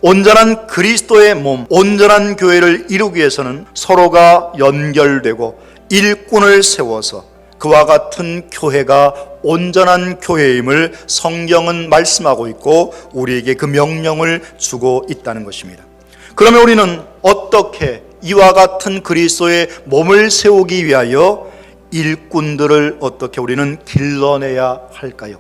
온전한 그리스도의 몸, 온전한 교회를 이루기 위해서는 서로가 연결되고 일꾼을 세워서 그와 같은 교회가 온전한 교회임을 성경은 말씀하고 있고 우리에게 그 명령을 주고 있다는 것입니다. 그러면 우리는 어떻게 이와 같은 그리스도의 몸을 세우기 위하여 일꾼들을 어떻게 우리는 길러내야 할까요?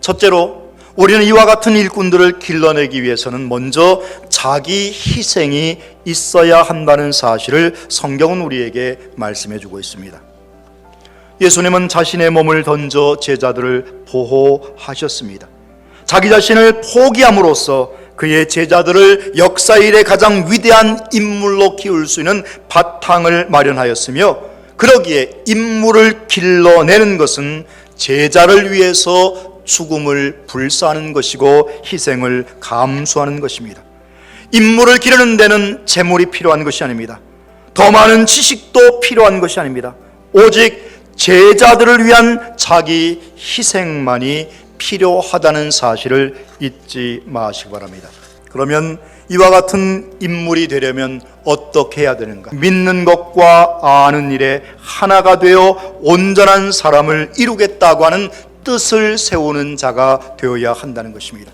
첫째로 우리는 이와 같은 일꾼들을 길러내기 위해서는 먼저 자기 희생이 있어야 한다는 사실을 성경은 우리에게 말씀해 주고 있습니다. 예수님은 자신의 몸을 던져 제자들을 보호하셨습니다. 자기 자신을 포기함으로써 그의 제자들을 역사 일의 가장 위대한 인물로 키울 수 있는 바탕을 마련하였으며, 그러기에 인물을 길러내는 것은 제자를 위해서 죽음을 불사하는 것이고 희생을 감수하는 것입니다. 인물을 기르는 데는 재물이 필요한 것이 아닙니다. 더 많은 지식도 필요한 것이 아닙니다. 오직 제자들을 위한 자기 희생만이 필요하다는 사실을 잊지 마시기 바랍니다. 그러면 이와 같은 인물이 되려면 어떻게 해야 되는가? 믿는 것과 아는 일에 하나가 되어 온전한 사람을 이루겠다고 하는 뜻을 세우는 자가 되어야 한다는 것입니다.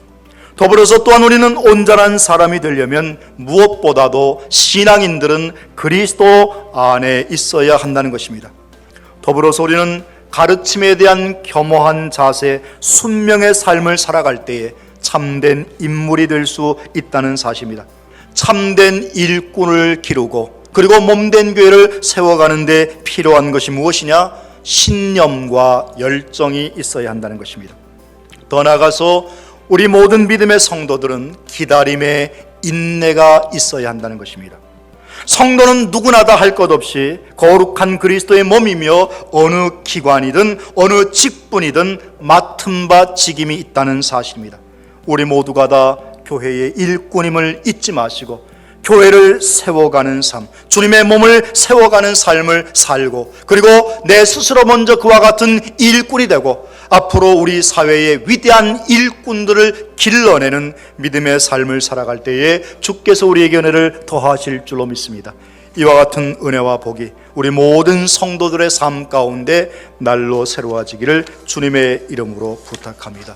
더불어서 또한 우리는 온전한 사람이 되려면 무엇보다도 신앙인들은 그리스도 안에 있어야 한다는 것입니다. 더불어서 우리는 가르침에 대한 겸허한 자세, 순명의 삶을 살아갈 때에 참된 인물이 될 수 있다는 사실입니다. 참된 일꾼을 기르고 그리고 몸된 교회를 세워가는 데 필요한 것이 무엇이냐? 신념과 열정이 있어야 한다는 것입니다. 더 나아가서 우리 모든 믿음의 성도들은 기다림의 인내가 있어야 한다는 것입니다. 성도는 누구나 다 할 것 없이 거룩한 그리스도의 몸이며 어느 기관이든 어느 직분이든 맡은 바 직임이 있다는 사실입니다. 우리 모두가 다 교회의 일꾼임을 잊지 마시고 교회를 세워가는 삶, 주님의 몸을 세워가는 삶을 살고, 그리고 내 스스로 먼저 그와 같은 일꾼이 되고 앞으로 우리 사회의 위대한 일꾼들을 길러내는 믿음의 삶을 살아갈 때에 주께서 우리에게 은혜를 더하실 줄로 믿습니다. 이와 같은 은혜와 복이 우리 모든 성도들의 삶 가운데 날로 새로워지기를 주님의 이름으로 부탁합니다.